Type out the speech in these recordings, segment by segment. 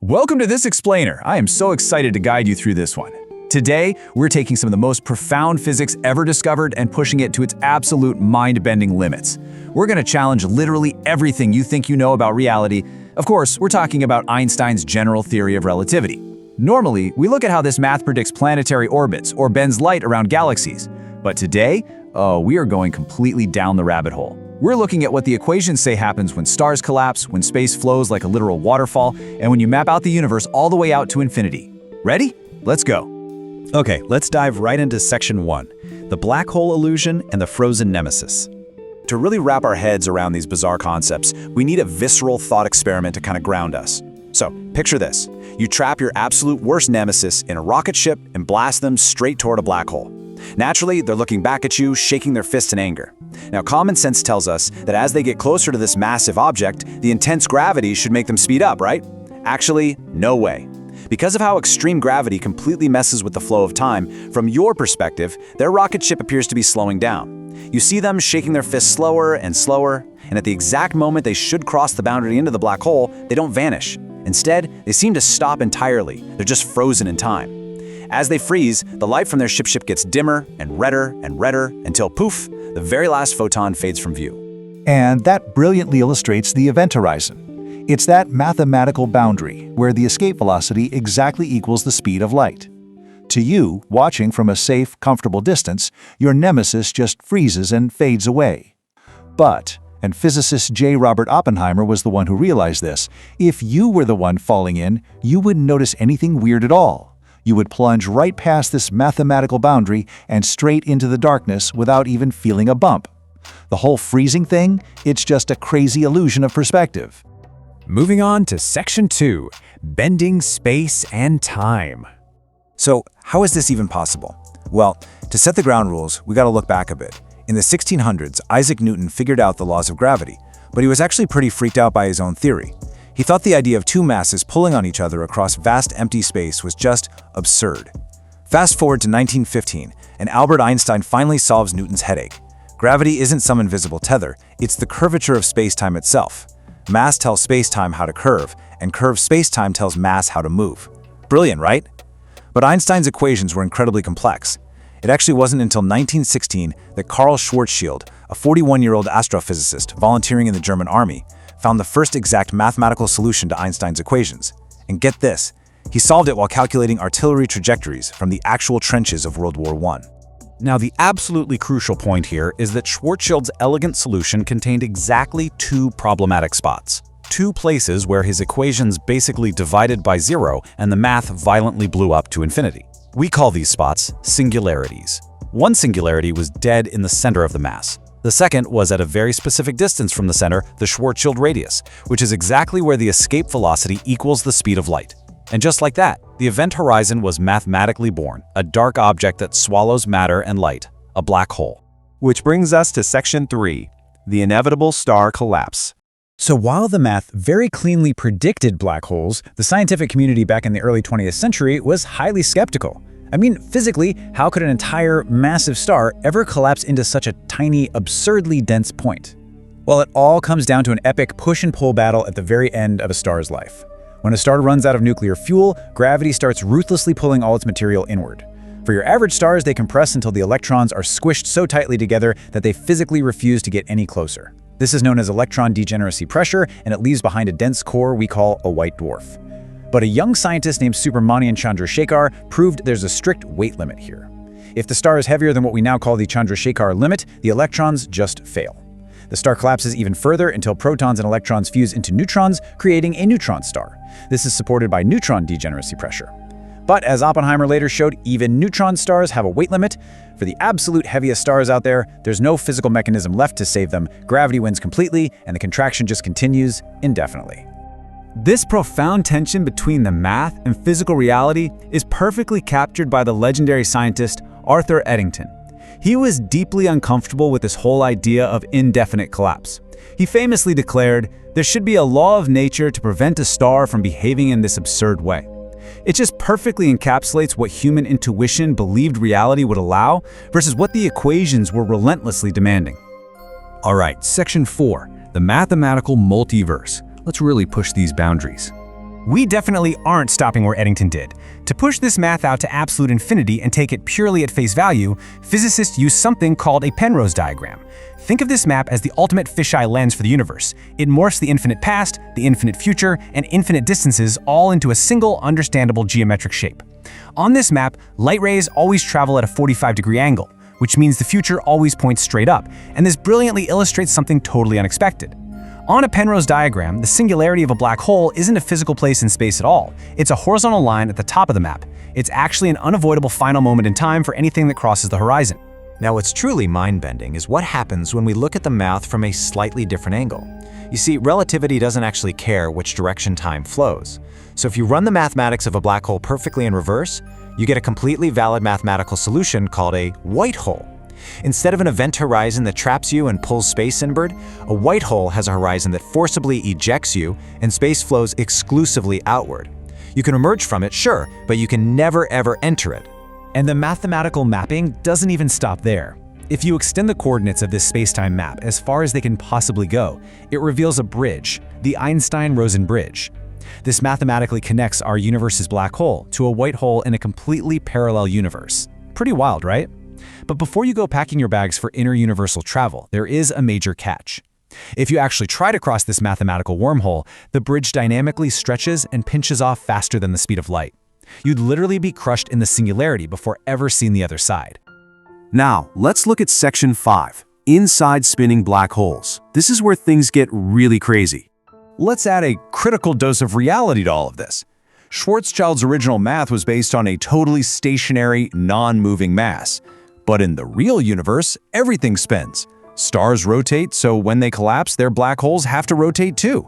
Welcome to this explainer. I am so excited to guide you through this one. Today, we're taking some of the most profound physics ever discovered and pushing it to its absolute mind-bending limits. We're going to challenge literally everything you think you know about reality. Of course, we're talking about Einstein's general theory of relativity. Normally, we look at how this math predicts planetary orbits or bends light around galaxies. But today, we are going completely down the rabbit hole. We're looking at what the equations say happens when stars collapse, when space flows like a literal waterfall, and when you map out the universe all the way out to infinity. Ready? Let's go. Okay, let's dive right into section 1, the black hole illusion and the frozen nemesis. To really wrap our heads around these bizarre concepts, we need a visceral thought experiment to kind of ground us. So, picture this. You trap your absolute worst nemesis in a rocket ship and blast them straight toward a black hole. Naturally, they're looking back at you, shaking their fists in anger. Now, common sense tells us that as they get closer to this massive object, the intense gravity should make them speed up, right? Actually, no way. Because of how extreme gravity completely messes with the flow of time, from your perspective, their rocket ship appears to be slowing down. You see them shaking their fists slower and slower, and at the exact moment they should cross the boundary into the black hole, they don't vanish. Instead, they seem to stop entirely. They're just frozen in time. As they freeze, the light from their ship gets dimmer and redder until poof, the very last photon fades from view. And that brilliantly illustrates the event horizon. It's that mathematical boundary where the escape velocity exactly equals the speed of light. To you, watching from a safe, comfortable distance, your nemesis just freezes and fades away. But, and physicist J. Robert Oppenheimer was the one who realized this, if you were the one falling in, you wouldn't notice anything weird at all. You would plunge right past this mathematical boundary and straight into the darkness without even feeling a bump. The whole freezing thing, it's just a crazy illusion of perspective. Moving on to section 2, bending space and time. So, how is this even possible? Well, to set the ground rules, we gotta look back a bit. In the 1600s, Isaac Newton figured out the laws of gravity, but he was actually pretty freaked out by his own theory. He thought the idea of two masses pulling on each other across vast empty space was just absurd. Fast forward to 1915, and Albert Einstein finally solves Newton's headache. Gravity isn't some invisible tether, it's the curvature of spacetime itself. Mass tells spacetime how to curve, and curved spacetime tells mass how to move. Brilliant, right? But Einstein's equations were incredibly complex. It actually wasn't until 1916 that Carl Schwarzschild, a 41-year-old astrophysicist volunteering in the German army, found the first exact mathematical solution to Einstein's equations. And get this, he solved it while calculating artillery trajectories from the actual trenches of World War I. Now, the absolutely crucial point here is that Schwarzschild's elegant solution contained exactly two problematic spots. Two places where his equations basically divided by zero and the math violently blew up to infinity. We call these spots singularities. One singularity was dead in the center of the mass. The second was at a very specific distance from the center, the Schwarzschild radius, which is exactly where the escape velocity equals the speed of light. And just like that, the event horizon was mathematically born, a dark object that swallows matter and light, a black hole. Which brings us to section 3, the inevitable star collapse. So while the math very cleanly predicted black holes, the scientific community back in the early 20th century was highly skeptical. I mean, physically, how could an entire massive star ever collapse into such a tiny, absurdly dense point? Well, it all comes down to an epic push and pull battle at the very end of a star's life. When a star runs out of nuclear fuel, gravity starts ruthlessly pulling all its material inward. For your average stars, they compress until the electrons are squished so tightly together that they physically refuse to get any closer. This is known as electron degeneracy pressure, and it leaves behind a dense core we call a white dwarf. But a young scientist named Subramanian Chandrasekhar proved there's a strict weight limit here. If the star is heavier than what we now call the Chandrasekhar limit, the electrons just fail. The star collapses even further until protons and electrons fuse into neutrons, creating a neutron star. This is supported by neutron degeneracy pressure. But as Oppenheimer later showed, even neutron stars have a weight limit. For the absolute heaviest stars out there, there's no physical mechanism left to save them. Gravity wins completely, and the contraction just continues indefinitely. This profound tension between the math and physical reality is perfectly captured by the legendary scientist Arthur Eddington. He was deeply uncomfortable with this whole idea of indefinite collapse. He famously declared, "There should be a law of nature to prevent a star from behaving in this absurd way." It just perfectly encapsulates what human intuition believed reality would allow versus what the equations were relentlessly demanding. All right, section 4, the mathematical multiverse. Let's really push these boundaries. We definitely aren't stopping where Eddington did. To push this math out to absolute infinity and take it purely at face value, physicists use something called a Penrose diagram. Think of this map as the ultimate fisheye lens for the universe. It morphs the infinite past, the infinite future, and infinite distances all into a single, understandable geometric shape. On this map, light rays always travel at a 45-degree angle, which means the future always points straight up, and this brilliantly illustrates something totally unexpected. On a Penrose diagram, the singularity of a black hole isn't a physical place in space at all. It's a horizontal line at the top of the map. It's actually an unavoidable final moment in time for anything that crosses the horizon. Now, what's truly mind-bending is what happens when we look at the math from a slightly different angle. You see, relativity doesn't actually care which direction time flows. So if you run the mathematics of a black hole perfectly in reverse, you get a completely valid mathematical solution called a white hole. Instead of an event horizon that traps you and pulls space inward, a white hole has a horizon that forcibly ejects you and space flows exclusively outward. You can emerge from it, sure, but you can never ever enter it. And the mathematical mapping doesn't even stop there. If you extend the coordinates of this spacetime map as far as they can possibly go, it reveals a bridge, the Einstein-Rosen bridge. This mathematically connects our universe's black hole to a white hole in a completely parallel universe. Pretty wild, right? But before you go packing your bags for interuniversal travel, there is a major catch. If you actually try to cross this mathematical wormhole, the bridge dynamically stretches and pinches off faster than the speed of light. You'd literally be crushed in the singularity before ever seeing the other side. Now, let's look at Section 5, Inside Spinning Black Holes. This is where things get really crazy. Let's add a critical dose of reality to all of this. Schwarzschild's original math was based on a totally stationary, non-moving mass. But in the real universe, everything spins. Stars rotate, so when they collapse, their black holes have to rotate too.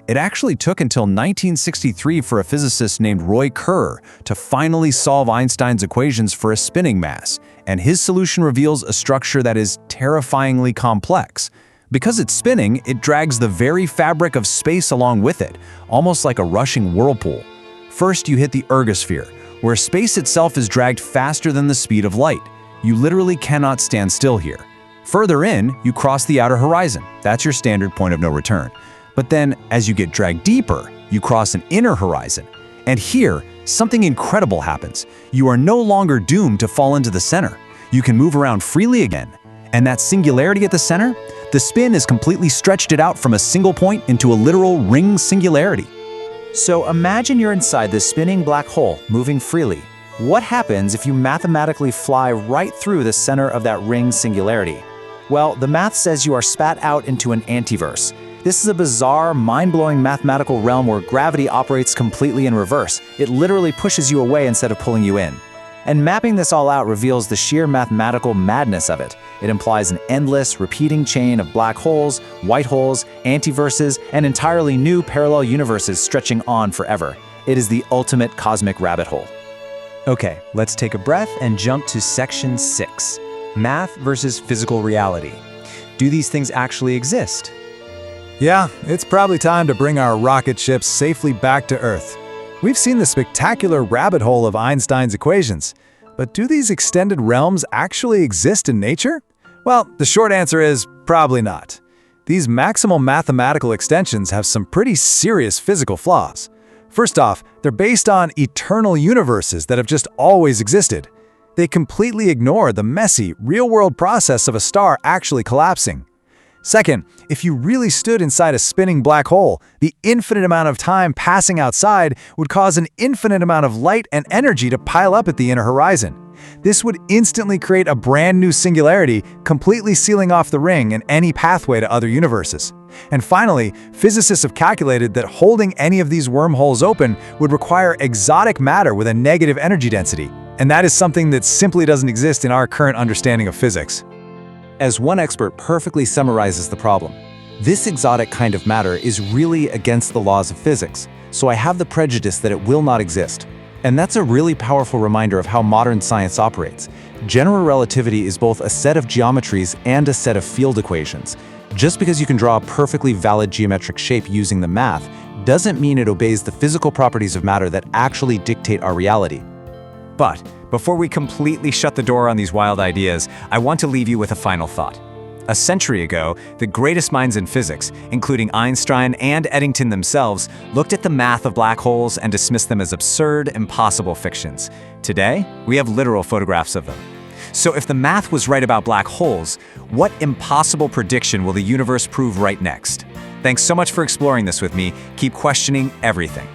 It actually took until 1963 for a physicist named Kerr to finally solve Einstein's equations for a spinning mass, and his solution reveals a structure that is terrifyingly complex. Because it's spinning, it drags the very fabric of space along with it, almost like a rushing whirlpool. First, you hit the ergosphere, where space itself is dragged faster than the speed of light. You literally cannot stand still here. Further in, you cross the outer horizon. That's your standard point of no return. But then, as you get dragged deeper, you cross an inner horizon. And here, something incredible happens. You are no longer doomed to fall into the center. You can move around freely again. And that singularity at the center? The spin has completely stretched it out from a single point into a literal ring singularity. So imagine you're inside this spinning black hole, moving freely. What happens if you mathematically fly right through the center of that ring singularity? Well, the math says you are spat out into an antiverse. This is a bizarre, mind-blowing mathematical realm where gravity operates completely in reverse. It literally pushes you away instead of pulling you in. And mapping this all out reveals the sheer mathematical madness of it. It implies an endless, repeating chain of black holes, white holes, antiverses, and entirely new parallel universes stretching on forever. It is the ultimate cosmic rabbit hole. Okay, let's take a breath and jump to Section 6, Math versus Physical Reality. Do these things actually exist? Yeah, it's probably time to bring our rocket ships safely back to Earth. We've seen the spectacular rabbit hole of Einstein's equations. But do these extended realms actually exist in nature? Well, the short answer is probably not. These maximal mathematical extensions have some pretty serious physical flaws. First off, they're based on eternal universes that have just always existed. They completely ignore the messy, real-world process of a star actually collapsing. Second, if you really stood inside a spinning black hole, the infinite amount of time passing outside would cause an infinite amount of light and energy to pile up at the inner horizon. This would instantly create a brand new singularity, completely sealing off the ring and any pathway to other universes. And finally, physicists have calculated that holding any of these wormholes open would require exotic matter with a negative energy density. And that is something that simply doesn't exist in our current understanding of physics. As one expert perfectly summarizes the problem, this exotic kind of matter is really against the laws of physics, so I have the prejudice that it will not exist. And that's a really powerful reminder of how modern science operates. General relativity is both a set of geometries and a set of field equations. Just because you can draw a perfectly valid geometric shape using the math doesn't mean it obeys the physical properties of matter that actually dictate our reality. But before we completely shut the door on these wild ideas, I want to leave you with a final thought. A century ago, the greatest minds in physics, including Einstein and Eddington themselves, looked at the math of black holes and dismissed them as absurd, impossible fictions. Today, we have literal photographs of them. So if the math was right about black holes, what impossible prediction will the universe prove right next? Thanks so much for exploring this with me. Keep questioning everything.